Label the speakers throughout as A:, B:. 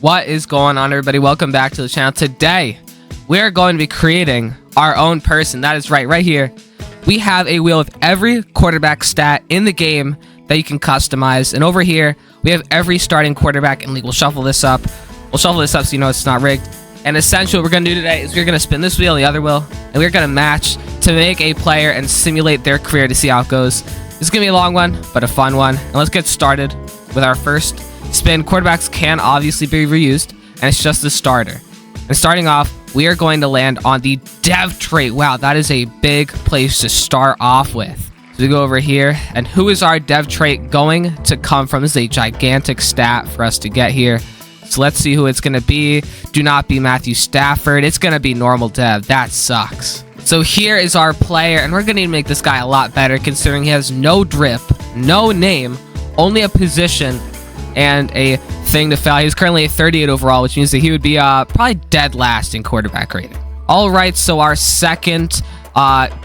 A: What is going on, everybody? Welcome back to the channel. Today we are going to be creating our own person. That is right here we have a wheel with every quarterback stat in the game that you can customize, and over here we have every starting quarterback in league. We'll shuffle this up so you know it's not rigged. And essentially what we're going to do today is we're going to spin this wheel and the other wheel, and we're going to match to make a player and simulate their career to see how it goes. This is going to be a long one, but a fun one. And let's get started with our first spin. Quarterbacks can obviously be reused, and it's just the starter. And starting off, we are going to land on the dev trait. Wow, that is a big place to start off with. So we go over here, and who is our dev trait going to come from? This is a gigantic stat for us to get here. So let's see who it's going to be. Do not be Matthew Stafford. It's going to be normal dev. That sucks. So here is our player, and we're going to need to make this guy a lot better considering he has no drip, no name, only a position, and a thing to fail. He's currently a 38 overall, which means that he would be probably dead last in quarterback rating. All right, so our second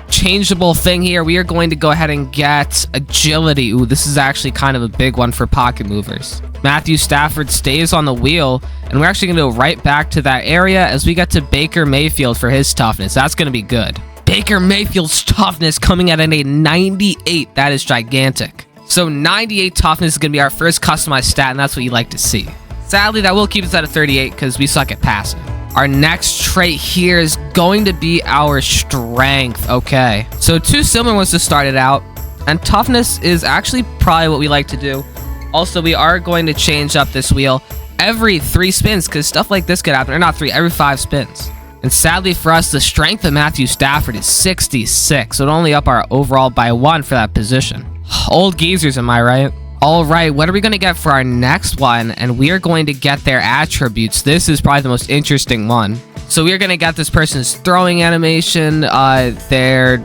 A: changeable thing here, we are going to go ahead and get agility. Ooh, this is actually kind of a big one for pocket movers. Matthew Stafford stays on the wheel, and we're actually going to go right back to that area as we get to Baker Mayfield for his toughness. That's going to be good. Baker Mayfield's toughness coming at a 98. That is gigantic. So 98 toughness is going to be our first customized stat, and that's what you like to see. Sadly, that will keep us at a 38 because we suck at passing. Our next trait here is going to be our strength. Okay, so two similar ones to start it out, and toughness is actually probably what we like to do. Also, we are going to change up this wheel every 3 spins because stuff like this could happen. Or not 3, every 5 spins. And sadly for us, the strength of Matthew Stafford is 66, so it only up our overall by 1 for that position. Old geezers, am I right? All right, what are we going to get for our next one? And we are going to get their attributes. This is probably the most interesting one. So we are going to get this person's throwing animation, their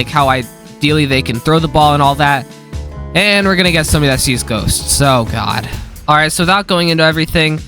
A: how ideally they can throw the ball and all that. And we're going to get somebody that sees ghosts. Oh god. All right, so without going into everything,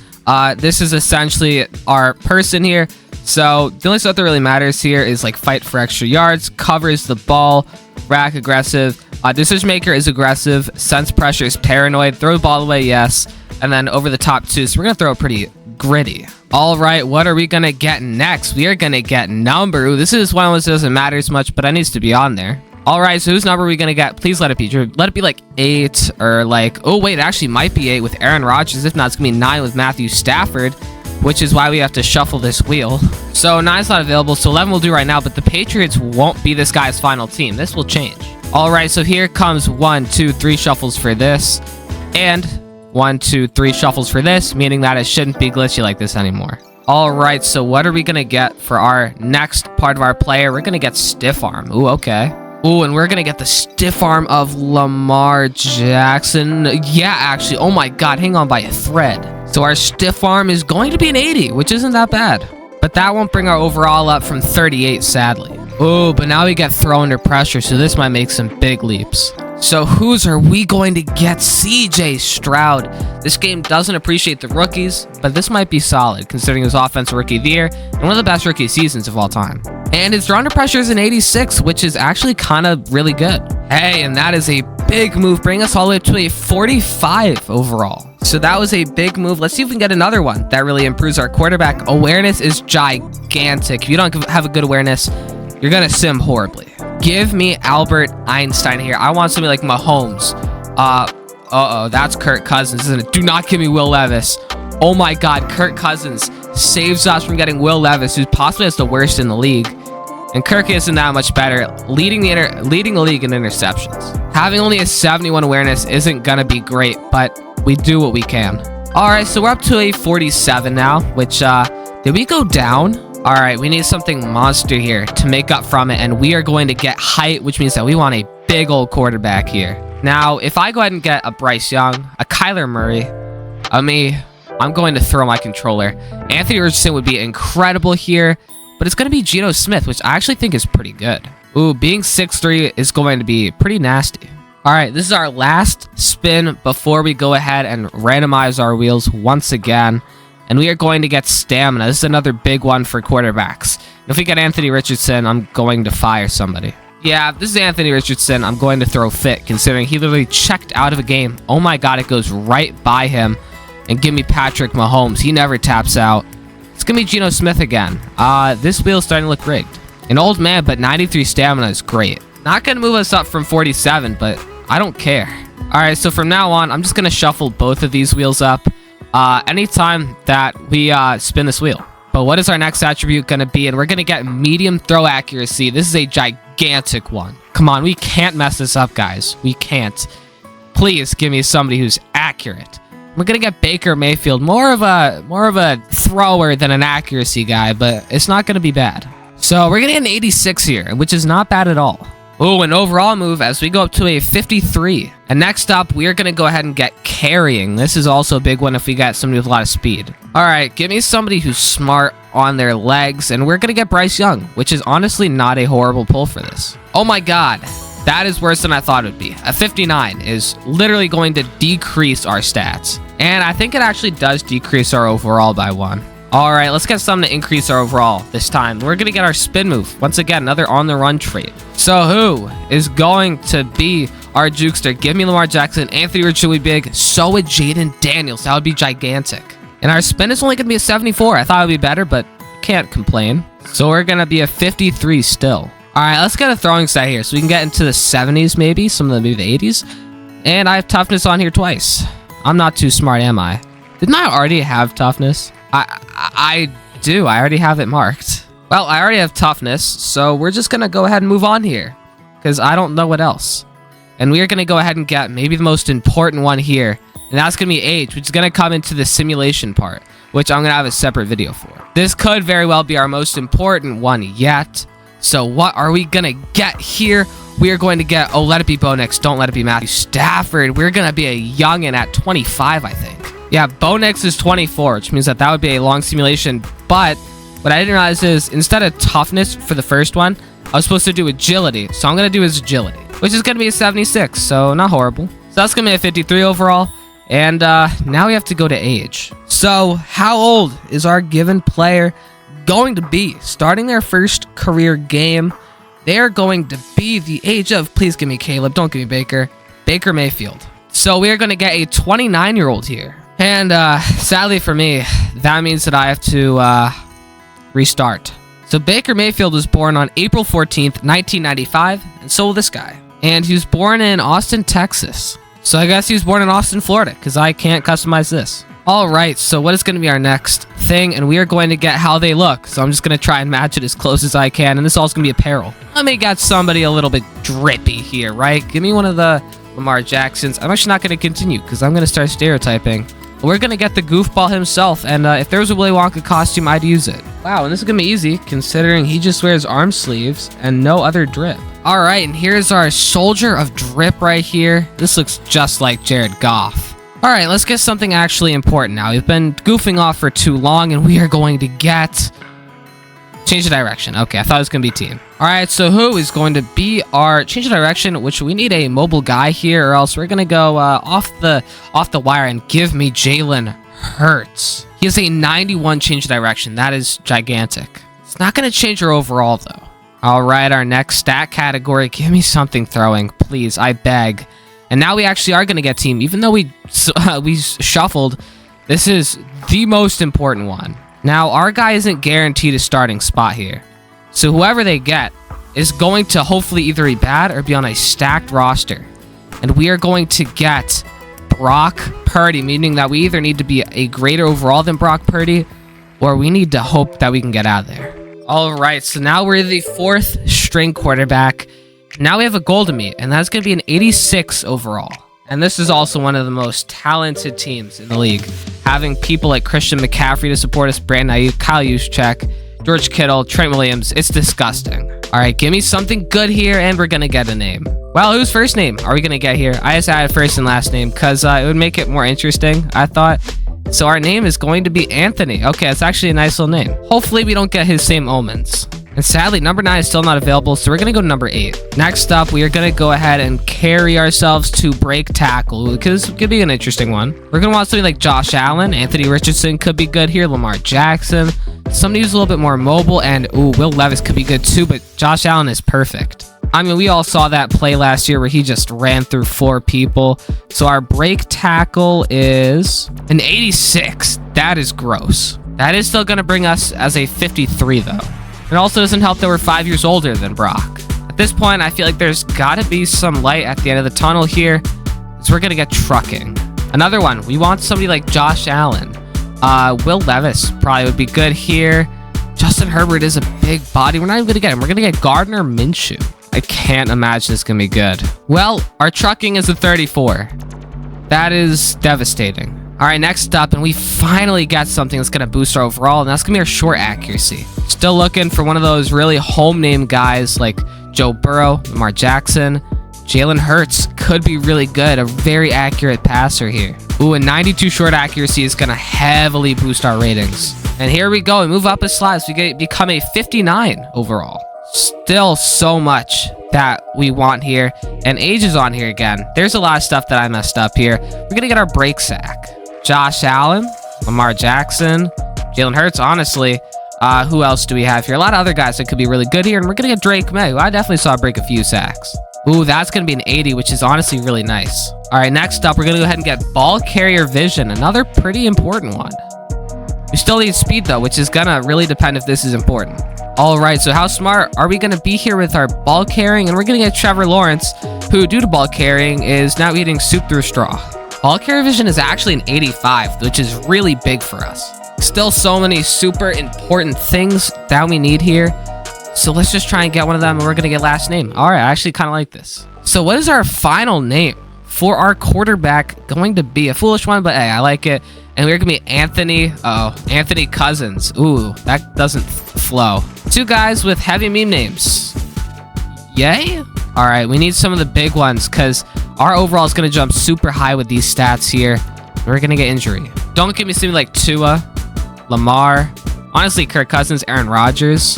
A: this is essentially our person here. So the only stuff that really matters here is like fight for extra yards, covers the ball, rack aggressive, decision maker is aggressive, sense pressure is paranoid, throw the ball away, yes, and then over the top too. So we're gonna throw it pretty gritty. All right, what are we gonna get next? We are gonna get number. Ooh, this is one of those that doesn't matter as much, but it needs to be on there. All right, so whose number are we gonna get? Please let it be Drew. Let it be like 8 or like, oh wait, it actually might be 8 with Aaron Rodgers. If not, it's gonna be 9 with Matthew Stafford, which is why we have to shuffle this wheel. So 9's not available, so 11 will do right now, but the Patriots won't be this guy's final team. This will change. All right, so here comes 1, 2, 3 shuffles for this, and 1, 2, 3 shuffles for this, meaning that it shouldn't be glitchy like this anymore. All right, so what are we gonna get for our next part of our player? We're gonna get stiff arm. Ooh, okay. Ooh, and we're gonna get the stiff arm of Lamar Jackson. Yeah, actually, oh my god, hang on by a thread. So our stiff arm is going to be an 80, which isn't that bad. But that won't bring our overall up from 38, sadly. Oh, but now we get throw under pressure, so this might make some big leaps. So whose are we going to get? CJ Stroud. This game doesn't appreciate the rookies, but this might be solid considering his offensive rookie of the year and one of the best rookie seasons of all time. And his throw under pressure is an 86, which is actually kind of really good. Hey, and that is a big move, bring us all the way up to a 45 overall. So that was a big move. Let's see if we can get another one that really improves our quarterback. Awareness is gigantic. If you don't have a good awareness, you're gonna sim horribly. Give me Albert Einstein here. I want somebody like Mahomes. That's Kirk Cousins, isn't it? Do not give me Will Levis. Oh my god, Kirk Cousins saves us from getting Will Levis, who possibly has the worst in the league. And Kirk isn't that much better, leading the league in interceptions. Having only a 71 awareness isn't gonna be great, but we do what we can. All right, so we're up to a 47 now, which did we go down? All right, we need something monster here to make up from it, and we are going to get height, which means that we want a big old quarterback here. Now, if I go ahead and get a Bryce Young, a Kyler Murray, I'm going to throw my controller. Anthony Richardson would be incredible here, but it's going to be Geno Smith, which I actually think is pretty good. Ooh, being 6'3" is going to be pretty nasty. All right, this is our last spin before we go ahead and randomize our wheels once again. And we are going to get stamina. This is another big one for quarterbacks. If we get Anthony Richardson, I'm going to fire somebody. Yeah, if this is Anthony Richardson, I'm going to throw fit, considering he literally checked out of a game. Oh my god, it goes right by him. And give me Patrick Mahomes. He never taps out. It's going to be Geno Smith again. This wheel's starting to look rigged. An old man, but 93 stamina is great. Not going to move us up from 47, but I don't care. All right, so from now on, I'm just going to shuffle both of these wheels up anytime that we spin this wheel. But what is our next attribute going to be? And we're going to get medium throw accuracy. This is a gigantic one. Come on, we can't mess this up, guys. We can't. Please give me somebody who's accurate. We're going to get Baker Mayfield. More of a thrower than an accuracy guy, but it's not going to be bad. So we're going to get an 86 here, which is not bad at all. Oh, an overall move as we go up to a 53. And next up, we are going to go ahead and get carrying. This is also a big one if we got somebody with a lot of speed. All right, give me somebody who's smart on their legs. And we're going to get Bryce Young, which is honestly not a horrible pull for this. Oh my God, that is worse than I thought it would be. A 59 is literally going to decrease our stats. And I think it actually does decrease our overall by 1. All right, let's get something to increase our overall this time. We're going to get our spin move. Once again, another on-the-run trait. So who is going to be our jukester? Give me Lamar Jackson. Anthony Richardson would be big. So would Jaden Daniels. That would be gigantic. And our spin is only going to be a 74. I thought it would be better, but can't complain. So we're going to be a 53 still. All right, let's get a throwing set here so we can get into the 70s maybe, some of the maybe the 80s. And I have toughness on here twice. I'm not too smart, am I? Didn't I already have toughness? I do. I already have it marked. Well, I already have toughness, so we're just going to go ahead and move on here because I don't know what else. And we are going to go ahead and get maybe the most important one here, and that's going to be age, which is going to come into the simulation part, which I'm going to have a separate video for. This could very well be our most important one yet. So what are we going to get here? We are going to get, oh, let it be Bo Nix. Don't let it be Matthew Stafford. We're going to be a youngin' at 25, I think. Yeah, Bo Nix is 24, which means that would be a long simulation. But what I didn't realize is instead of toughness for the first one, I was supposed to do agility. So I'm going to do his agility, which is going to be a 76. So not horrible. So that's going to be a 53 overall. And now we have to go to age. So how old is our given player going to be? Starting their first career game, they are going to be the age of, please give me Caleb, don't give me Baker, Baker Mayfield. So we are going to get a 29-year-old here. And sadly for me, that means that I have to restart. So Baker Mayfield was born on April 14th, 1995, and so will this guy. And he was born in Austin, Texas. So I guess he was born in Austin, Florida, because I can't customize this. All right, so what is going to be our next thing? And we are going to get how they look. So I'm just going to try and match it as close as I can. And this is also going to be apparel. Let me get somebody a little bit drippy here, right? Give me one of the Lamar Jacksons. I'm actually not going to continue because I'm going to start stereotyping. We're going to get the goofball himself, and if there was a Willy Wonka costume, I'd use it. Wow, and this is going to be easy, considering he just wears arm sleeves and no other drip. All right, and here's our soldier of drip right here. This looks just like Jared Goff. All right, let's get something actually important now. We've been goofing off for too long, and we are going to get... Change the direction. Okay, I thought it was going to be team. All right, so who is going to be our change of direction, which we need a mobile guy here, or else we're going to go off the wire and give me Jalen Hurts. He has a 91 change of direction. That is gigantic. It's not going to change our overall, though. All right, our next stat category. Give me something throwing, please. I beg. And now we actually are going to get team. Even though we shuffled, this is the most important one. Now, our guy isn't guaranteed a starting spot here. So whoever they get is going to hopefully either be bad or be on a stacked roster. And we are going to get Brock Purdy, meaning that we either need to be a greater overall than Brock Purdy, or we need to hope that we can get out of there. All right, so now we're the 4th string quarterback. Now we have a goal to meet, and that's going to be an 86 overall. And this is also one of the most talented teams in the league. Having people like Christian McCaffrey to support us, Brandon Ayuk, Kyle Juszczyk, George Kittle, Trent Williams. It's disgusting. All right, give me something good here, and we're going to get a name. Well, whose first name are we going to get here? I just added first and last name because it would make it more interesting, I thought. So our name is going to be Anthony. Okay, it's actually a nice little name. Hopefully we don't get his same omens. And sadly, number 9 is still not available, so we're going to go to number 8. Next up, we are going to go ahead and carry ourselves to break tackle, because it could be an interesting one. We're going to want something like Josh Allen. Anthony Richardson could be good here. Lamar Jackson. Somebody who's a little bit more mobile, and Will Levis could be good too, but Josh Allen is perfect. I mean, we all saw that play last year where he just ran through 4 people. So our break tackle is an 86. That is gross. That is still going to bring us as a 53, though. It also doesn't help that we're 5 years older than Brock. At this point, I feel like there's got to be some light at the end of the tunnel here. So we're going to get trucking. Another one. We want somebody like Josh Allen. Will Levis probably would be good here. Justin Herbert is a big body. We're not even going to get him. We're going to get Gardner Minshew. I can't imagine it's going to be good. Well, our trucking is a 34. That is devastating. All right, next up, and we finally got something that's going to boost our overall, and that's going to be our short accuracy. Still looking for one of those really home name guys like Joe Burrow, Lamar Jackson. Jalen Hurts could be really good, a very accurate passer here. Ooh, a 92 short accuracy is going to heavily boost our ratings. And here we go. We move up a slot. So we become a 59 overall. Still so much that we want here. And age is on here again. There's a lot of stuff that I messed up here. We're going to get our break sack. Josh Allen, Lamar Jackson, Jalen Hurts, honestly. Who else do we have here? A lot of other guys that could be really good here. And we're going to get Drake May, who I definitely saw break a few sacks. Ooh, that's going to be an 80, which is honestly really nice. All right, next up, we're going to go ahead and get ball carrier vision. Another pretty important one. We still need speed, though, which is going to really depend if this is important. All right, so how smart are we going to be here with our ball carrying? And we're going to get Trevor Lawrence, who, due to ball carrying, is now eating soup through a straw. Ball carrier vision is actually an 85, which is really big for us. Still so many super important things that we need here. So let's just try and get one of them, and we're going to get last name. All right, I actually kind of like this. So what is our final name for our quarterback going to be? A foolish one, but hey, I like it. And we're going to be Anthony Cousins. Ooh, that doesn't flow. 2 guys with heavy meme names. Yay? All right, we need some of the big ones because our overall is going to jump super high with these stats here. We're going to get injury. Don't give me something like Tua, Lamar, honestly, Kirk Cousins, Aaron Rodgers.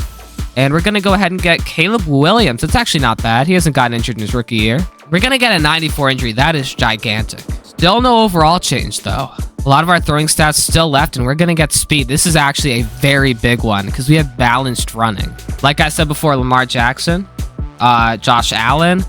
A: And we're going to go ahead and get Caleb Williams. It's actually not bad. He hasn't gotten injured in his rookie year. We're going to get a 94 injury. That is gigantic. Still no overall change, though. A lot of our throwing stats still left, and we're going to get speed. This is actually a very big one because we have balanced running. Like I said before, Lamar Jackson, Josh Allen,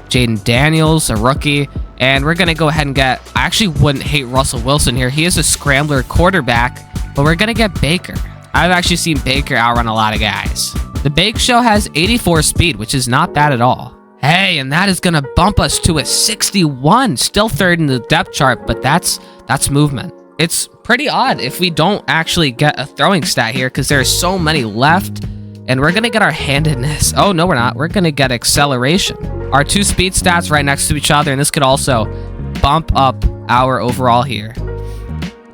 A: Jaden Daniels, a rookie. And we're going to go ahead and get... I actually wouldn't hate Russell Wilson here. He is a scrambler quarterback, but we're going to get Baker. I've actually seen Baker outrun a lot of guys. The Bake Show has 84 speed, which is not bad at all. Hey, and that is going to bump us to a 61. Still third in the depth chart, but that's movement. It's pretty odd if we don't actually get a throwing stat here because there's so many left. And we're going to get our handedness. Oh, no, we're not. We're going to get acceleration. Our 2 speed stats right next to each other, and this could also bump up our overall here.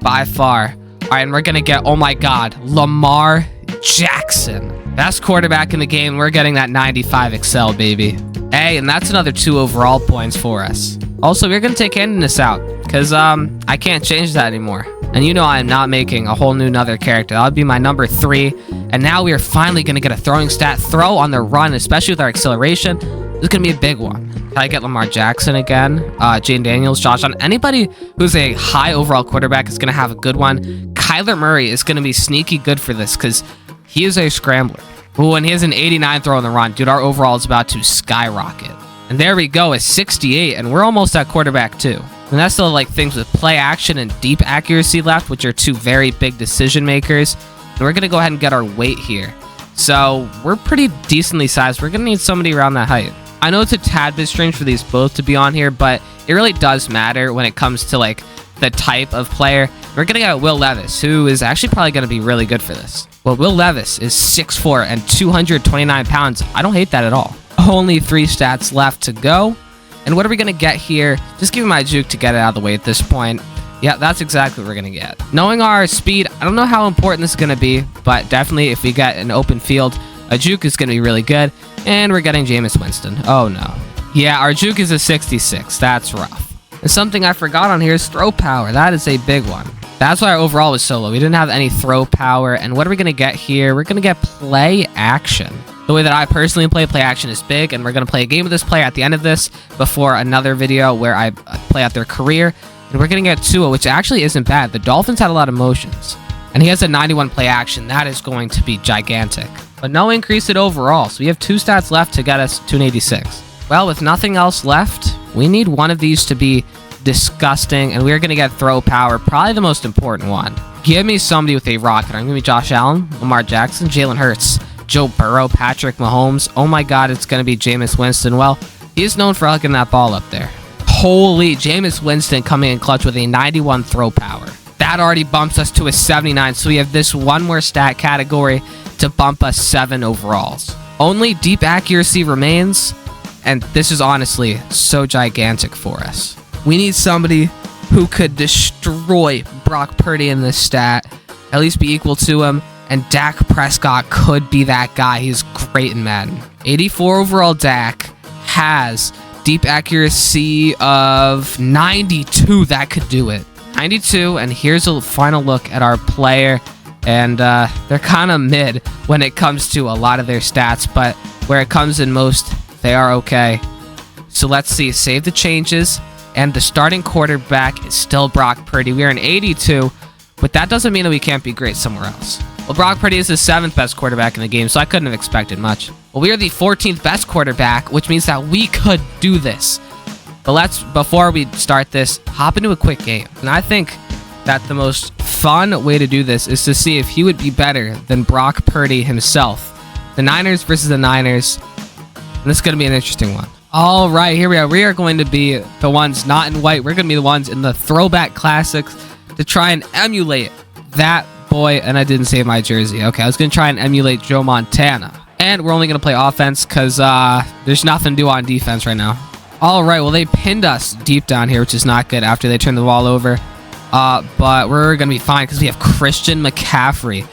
A: By far. All right, and we're going to get, oh my God, Lamar Jackson. Best quarterback in the game. We're getting that 95 Excel, baby. Hey, and that's another 2 overall points for us. Also, we're going to take handedness out because I can't change that anymore. And you know I am not making a whole new another character. That would be my number 3. And now we are finally going to get a throwing stat. Throw on the run, especially with our acceleration. This is going to be a big one. Can I get Lamar Jackson again? Jaden Daniels, Josh Allen. Anybody who's a high overall quarterback is going to have a good one. Kyler Murray is going to be sneaky good for this because he is a scrambler. Ooh, and he has an 89 throw on the run. Dude, our overall is about to skyrocket. And there we go, a 68, and we're almost at quarterback too. And that's still like things with play action and deep accuracy left, which are 2 very big decision makers. And we're going to go ahead and get our weight here. So we're pretty decently sized. We're going to need somebody around that height. I know it's a tad bit strange for these both to be on here, but it really does matter when it comes to like the type of player. We're going to get Will Levis, who is actually probably going to be really good for this. Well, Will Levis is 6'4" and 229 pounds. I don't hate that at all. Only 3 stats left to go. And what are we going to get here? Just give me my juke to get it out of the way at this point. Yeah, that's exactly what we're going to get. Knowing our speed, I don't know how important this is going to be, but definitely if we get an open field, a juke is going to be really good. And we're getting Jameis Winston. Oh, no. Yeah, our juke is a 66. That's rough. And something I forgot on here is throw power. That is a big one. That's why our overall was so low. We didn't have any throw power. And what are we going to get here? We're going to get play action. The way that I personally play action is big, and we're going to play a game with this player at the end of this before another video where I play out their career. And we're going to get Tua, which actually isn't bad. The Dolphins had a lot of motions, and he has a 91 play action. That is going to be gigantic. but no increase in overall. So we have 2 stats left to get us to an 86. Well, with nothing else left, we need one of these to be disgusting, and we're going to get throw power, probably the most important one. Give me somebody with a rocket. I'm going to be Josh Allen, Lamar Jackson, Jalen Hurts, Joe Burrow, Patrick Mahomes. Oh my God, it's going to be Jameis Winston. Well, he's known for hugging that ball up there. Holy, Jameis Winston coming in clutch with a 91 throw power. That already bumps us to a 79, so we have this one more stat category to bump us 7 overalls. Only deep accuracy remains, and this is honestly so gigantic for us. We need somebody who could destroy Brock Purdy in this stat, at least be equal to him, and Dak Prescott could be that guy. He's great in Madden. 84 overall Dak has deep accuracy of 92. That could do it. 92, and here's a final look at our player, and they're kind of mid when it comes to a lot of their stats, but where it comes in most, they are okay. So let's see, save the changes, and the starting quarterback is still Brock Purdy. We are an 82, but that doesn't mean that we can't be great somewhere else. Well, Brock Purdy is the 7th best quarterback in the game, so I couldn't have expected much. Well, we are the 14th best quarterback, which means that we could do this. But let's, before we start this, hop into a quick game. And I think that the most fun way to do this is to see if he would be better than Brock Purdy himself. The Niners versus the Niners. And this is going to be an interesting one. All right, here we are. We are going to be the ones not in white. We're going to be the ones in the throwback classics to try and emulate that boy. And I didn't save my jersey. Okay, I was going to try and emulate Joe Montana. And we're only going to play offense because there's nothing to do on defense right now. All right, well, they pinned us deep down here, which is not good after they turned the ball over. But we're going to be fine because we have Christian McCaffrey.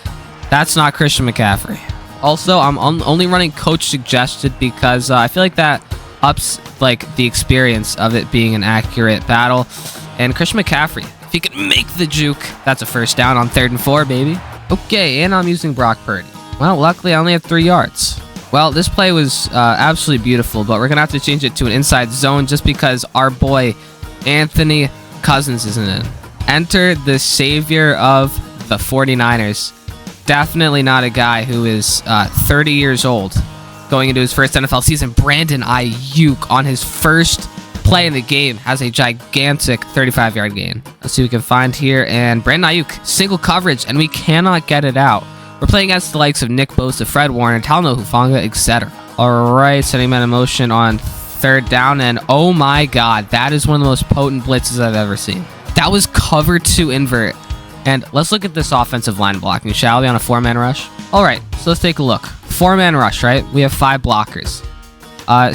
A: That's not Christian McCaffrey. Also, I'm only running coach suggested because I feel like that ups like the experience of it being an accurate battle. And Christian McCaffrey, if he can make the juke, that's a first down on 3rd and 4, baby. Okay, and I'm using Brock Purdy. Well, luckily I only have 3 yards. Well, this play was absolutely beautiful, but we're going to have to change it to an inside zone just because our boy Anthony Cousins isn't in. Enter the savior of the 49ers. Definitely not a guy who is 30 years old going into his first NFL season. Brandon Ayuk on his first play in the game has a gigantic 35-yard gain. Let's see what we can find here. And Brandon Ayuk, single coverage, and we cannot get it out. We're playing against the likes of Nick Bosa, Fred Warner, Talno Hufanga, etc. All right, setting man in motion on 3rd down, and oh my God, that is one of the most potent blitzes I've ever seen. That was cover 2 invert. And let's look at this offensive line blocking, shall we, on a 4-man rush? All right, so let's take a look. 4-man rush, right? We have 5 blockers.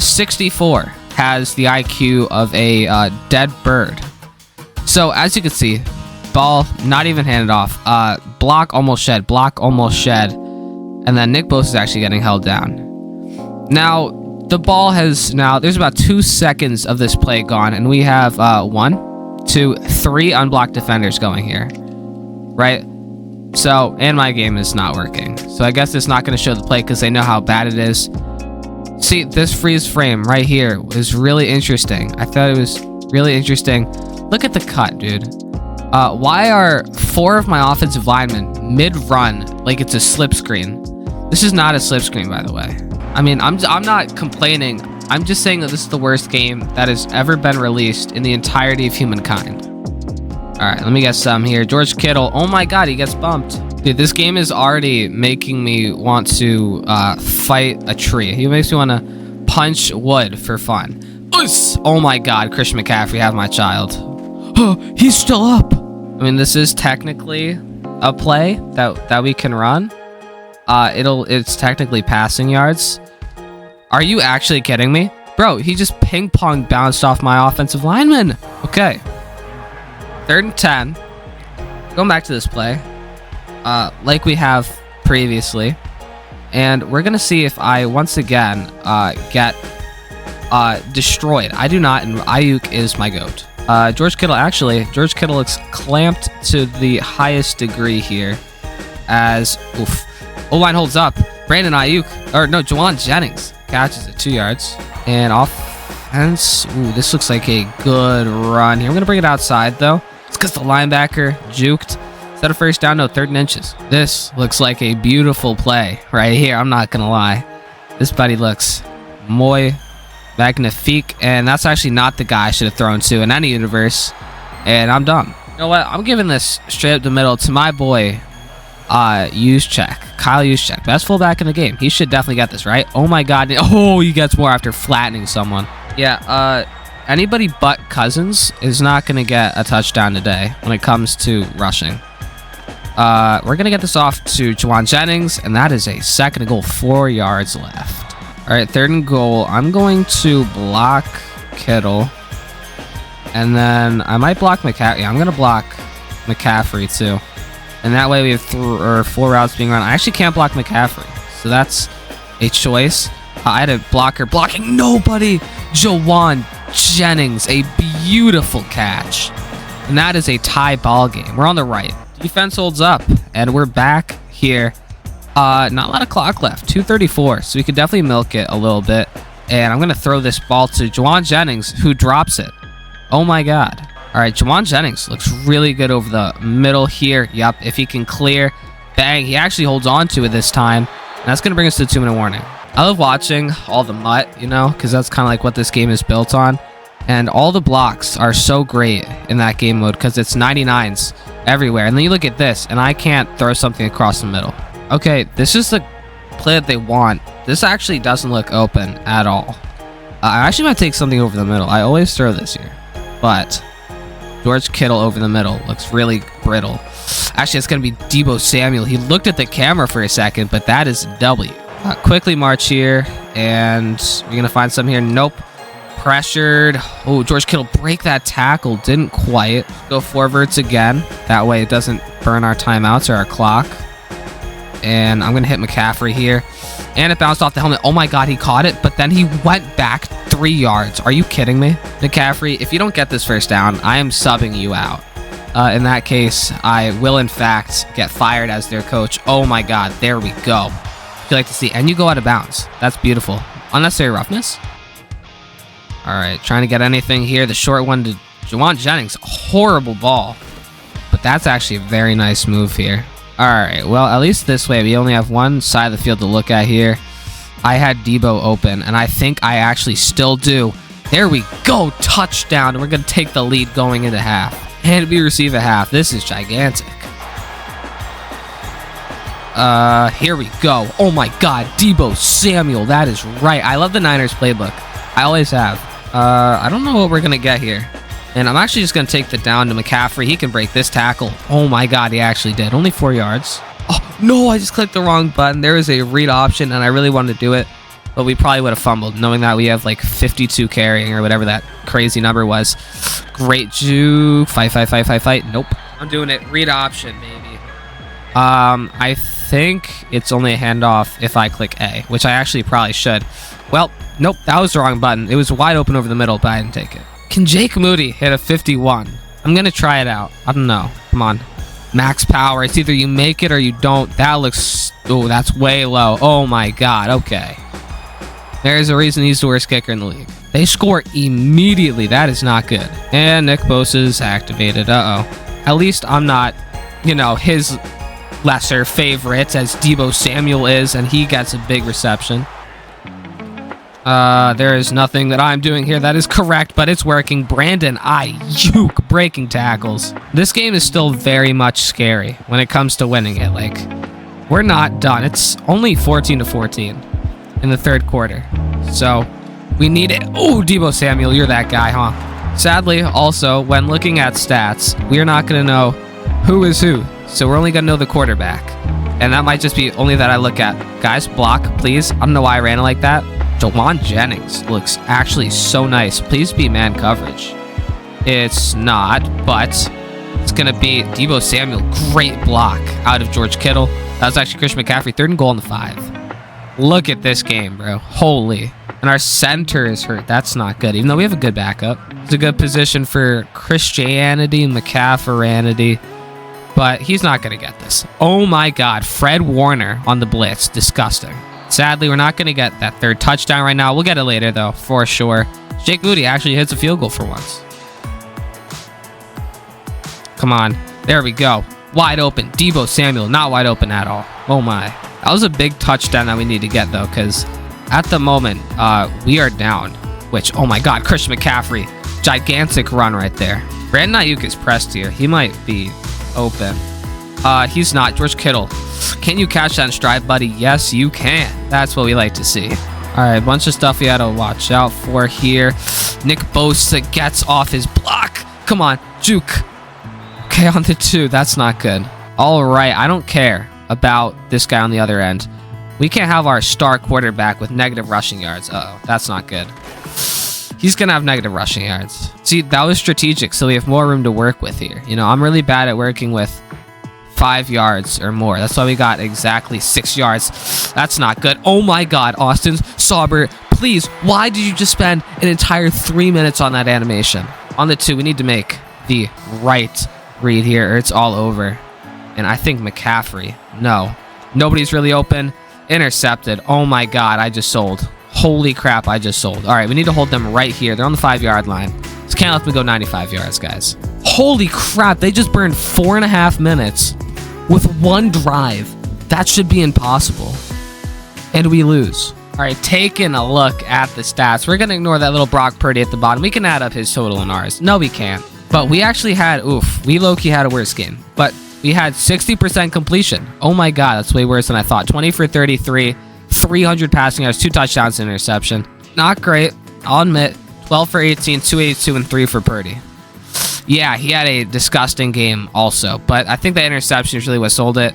A: 64 has the IQ of a dead bird. So as you can see, ball not even handed off. Block almost shed. Block almost shed. And then Nick Bosa is actually getting held down. Now, the ball has there's about 2 seconds of this play gone, and we have 1, 2, 3 unblocked defenders going here. Right? So, and my game is not working. So I guess it's not going to show the play because they know how bad it is. See, this freeze frame right here was really interesting. I thought it was really interesting. Look at the cut, dude. Why are 4 of my offensive linemen mid-run like it's a slip screen? This is not a slip screen, by the way. I mean, I'm not complaining. I'm just saying that this is the worst game that has ever been released in the entirety of humankind. All right, let me get some here. George Kittle. Oh my God, he gets bumped. Dude, this game is already making me want to fight a tree. He makes me want to punch wood for fun. Oh my God, Christian McCaffrey, have my child. Oh, he's still up. I mean, this is technically a play that we can run. It's technically passing yards. Are you actually kidding me? Bro, he just ping pong bounced off my offensive lineman. Okay. 3rd and 10. Going back to this play. Like we have previously. And we're going to see if I, once again, get destroyed. I do not, and Ayuk is my GOAT. George Kittle looks clamped to the highest degree here. As, oof. O-line holds up. Brandon Ayuk, or no, Juwan Jennings catches it 2 yards. And offense, ooh, this looks like a good run here. I'm going to bring it outside, though. It's because the linebacker juked. Instead of first down, no, 3rd and inches. This looks like a beautiful play right here. I'm not going to lie. This buddy looks muy magnifique. And that's actually not the guy I should have thrown to in any universe. And I'm done. You know what? I'm giving this straight up the middle to my boy, Kyle Juszczyk. Best fullback in the game. He should definitely get this, right? Oh my god. Oh, he gets more after flattening someone. Yeah, anybody but Cousins is not going to get a touchdown today when it comes to rushing. We're going to get this off to Juwan Jennings, and that is a 2nd and goal, 4 yards left. All right, 3rd and goal. I'm going to block Kittle, and then I might block McCaffrey. Yeah, I'm going to block McCaffrey too. And that way we have 4 routes being run. I actually can't block McCaffrey, so that's a choice. I had a blocker blocking nobody. Juwan Jennings, a beautiful catch. And that is a tie ball game. We're on the right. Defense holds up, and we're back here. Not a lot of clock left, 2:34, so we could definitely milk it a little bit. And I'm going to throw this ball to Juwan Jennings, who drops it. Oh my god. All right, Juwan Jennings looks really good over the middle here. Yep, if he can clear. Bang, he actually holds on to it this time. And that's going to bring us to the 2-minute warning. I love watching all the mutt, you know, because that's kind of like what this game is built on. And all the blocks are so great in that game mode because it's 99s everywhere. And then you look at this, and I can't throw something across the middle. Okay, this is the play that they want. This actually doesn't look open at all. I actually might take something over the middle. I always throw this here. But George Kittle over the middle looks really brittle. Actually, it's going to be Deebo Samuel. He looked at the camera for a second, but that is W. Quickly march here, and we're going to find some here. Nope. Pressured. Oh, George Kittle break that tackle. Didn't quite. Go forwards again. That way it doesn't burn our timeouts or our clock. And I'm going to hit McCaffrey here. And it bounced off the helmet. Oh my god, he caught it, but then he went back 3 yards. Are you kidding me? McCaffrey, if you don't get this first down, I am subbing you out. In that case, I will in fact get fired as their coach. Oh my god, there we go. If you like to see, and you go out of bounds. That's beautiful. Unnecessary roughness. All right, trying to get anything here. The short one to Juwan Jennings. Horrible ball, but that's actually a very nice move here. All right, well, at least this way, we only have one side of the field to look at here. I had Deebo open, and I think I actually still do. There we go, touchdown, and we're going to take the lead going into half. And we receive a half. This is gigantic. Here we go. Oh my god, Deebo Samuel, that is right. I love the Niners playbook. I always have. I don't know what we're going to get here. And I'm actually just going to take the down to McCaffrey. He can break this tackle. Oh my god, he actually did. Only 4 yards. Oh, no, I just clicked the wrong button. There is a read option, and I really wanted to do it. But we probably would have fumbled, knowing that we have like 52 carrying or whatever that crazy number was. Great juke. Fight. Nope. I'm doing it. Read option, baby. I think it's only a handoff if I click A, which I actually probably should. Well, nope, that was the wrong button. It was wide open over the middle, but I didn't take it. Can Jake Moody hit a 51? I'm going to try it out. I don't know. Come on. Max power. It's either you make it or you don't. That looks... Oh, that's way low. Oh, my God. Okay. There's a reason he's the worst kicker in the league. They score immediately. That is not good. And Nick Bosa's activated. Uh-oh. At least I'm not, you know, his lesser favorite as Deebo Samuel is, and he gets a big reception. There is nothing that I'm doing here that is correct, but it's working. Brandon Ayuk breaking tackles. This game is still very much scary when it comes to winning it. Like, we're not done. It's only 14-14 in the third quarter. So, we need it. Oh, Deebo Samuel, you're that guy, huh? Sadly, also, when looking at stats, we are not going to know who is who. So, we're only going to know the quarterback. And that might just be only that I look at. Guys, block, please. I don't know why I ran it like that. Juwan Jennings looks actually so nice. Please be man coverage. It's not, but it's going to be Deebo Samuel. Great block out of George Kittle. That was actually Christian McCaffrey. 3rd and goal on the 5. Look at this game, bro. Holy. And our center is hurt. That's not good, even though we have a good backup. It's a good position for Christianity, McCaffrey, but he's not going to get this. Oh my God. Fred Warner on the blitz. Disgusting. Sadly, we're not going to get that third touchdown right now. We'll get it later, though, for sure. Jake Moody actually hits a field goal for once. Come on. There we go. wide open. Deebo Samuel, not wide open at all. Oh my. That was a big touchdown that we need to get, though, because at the moment, we are down. Which, oh my God, Christian McCaffrey. Gigantic run right there. Brandon Ayuk is pressed here. He might be open. He's not. George Kittle. Can you catch that in stride, buddy? Yes, you can. That's what we like to see. All right, a bunch of stuff we had to watch out for here. Nick Bosa gets off his block. Come on, juke. Okay, on the 2. That's not good. All right, I don't care about this guy on the other end. We can't have our star quarterback with negative rushing yards. Uh-oh, that's not good. He's going to have negative rushing yards. See, that was strategic, so we have more room to work with here. You know, I'm really bad at working with 5 yards or more. That's why we got exactly 6 yards. That's not good. Oh my God, Austin Sauber, please, why did you just spend an entire 3 minutes on that animation? On the 2, we need to make the right read here, or it's all over. And I think McCaffrey, no. Nobody's really open. Intercepted. Oh my God, I just sold. Holy crap, I just sold. All right, we need to hold them right here. They're on the 5-yard line. So can't let them go 95 yards, guys. Holy crap, they just burned 4.5 minutes with 1 drive. That should be impossible. And we lose. All right, taking a look at the stats. We're going to ignore that little Brock Purdy at the bottom. We can add up his total and ours. No, we can't. But we actually had, we low-key had a worse game. But we had 60% completion. Oh my God, that's way worse than I thought. 20 for 33, 300 passing yards, 2 touchdowns, and interception. Not great, I'll admit. 12 for 18, 282, and 3 for Purdy. Yeah, he had a disgusting game also. But I think the interception is really what sold it.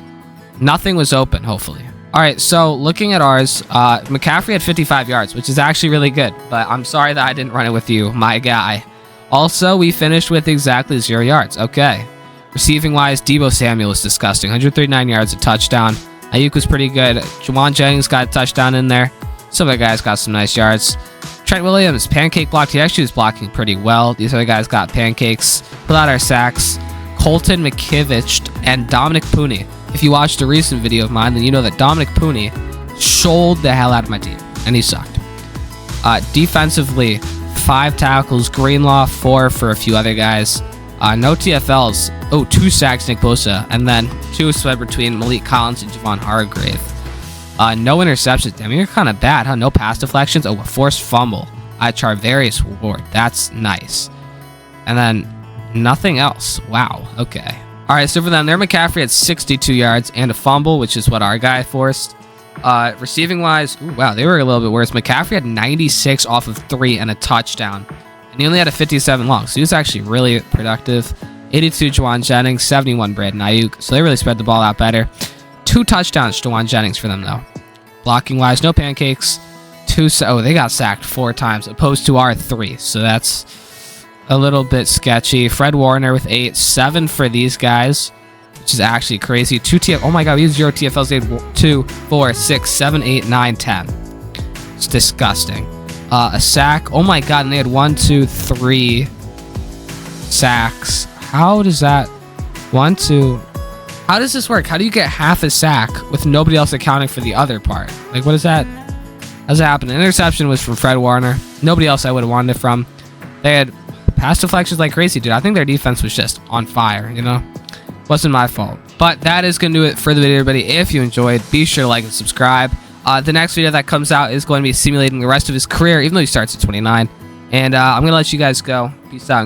A: Nothing was open, hopefully. All right, so looking at ours, McCaffrey had 55 yards, which is actually really good. But I'm sorry that I didn't run it with you, my guy. Also, we finished with exactly 0 yards. Okay. Receiving-wise, Deebo Samuel was disgusting. 139 yards, a touchdown. Ayuk was pretty good. Juwan Jennings got a touchdown in there. Some other guys got some nice yards. Trent Williams, pancake blocked. He actually was blocking pretty well. These other guys got pancakes. Pull out our sacks. Colton McKivich and Dominic Pooney. If you watched a recent video of mine, then you know that Dominic Pooney shouled the hell out of my team, and he sucked. Defensively, 5 tackles. Greenlaw, 4 for a few other guys. No TFLs. Oh, 2 sacks, Nick Bosa. And then 2 split between Malik Collins and Javon Hargrave. No interceptions. I mean, you're kind of bad, huh? No pass deflections. Oh, a forced fumble. Charvarius Ward. That's nice. And then nothing else. Wow. Okay. All right, so for them, their McCaffrey had 62 yards and a fumble, which is what our guy forced. Receiving-wise, wow, they were a little bit worse. McCaffrey had 96 off of 3 and a touchdown. And he only had a 57 long, so he was actually really productive. 82 Juwan Jennings, 71 Brandon Ayuk. So they really spread the ball out better. 2 touchdowns to Juwan Jennings for them, though. Blocking-wise, no pancakes. They got sacked 4 times, opposed to our 3. So that's a little bit sketchy. Fred Warner with 8. 7 for these guys, which is actually crazy. 2 TFLs. Oh my God, we had 0 TFLs. They had 2, 4, 6, 7, 8, 9, 10. It's disgusting. A sack. Oh my God, and they had 1, 2, 3 sacks. How does that? 1, 2. How does this work? How do you get half a sack with nobody else accounting for the other part? Like, what is that? How does that happen? An interception was from Fred Warner. Nobody else I would have wanted it from. They had pass deflections like crazy, dude. I think their defense was just on fire, you know? Wasn't my fault. But that is going to do it for the video, everybody. If you enjoyed, be sure to like and subscribe. The next video that comes out is going to be simulating the rest of his career, even though he starts at 29. And I'm going to let you guys go. Peace out.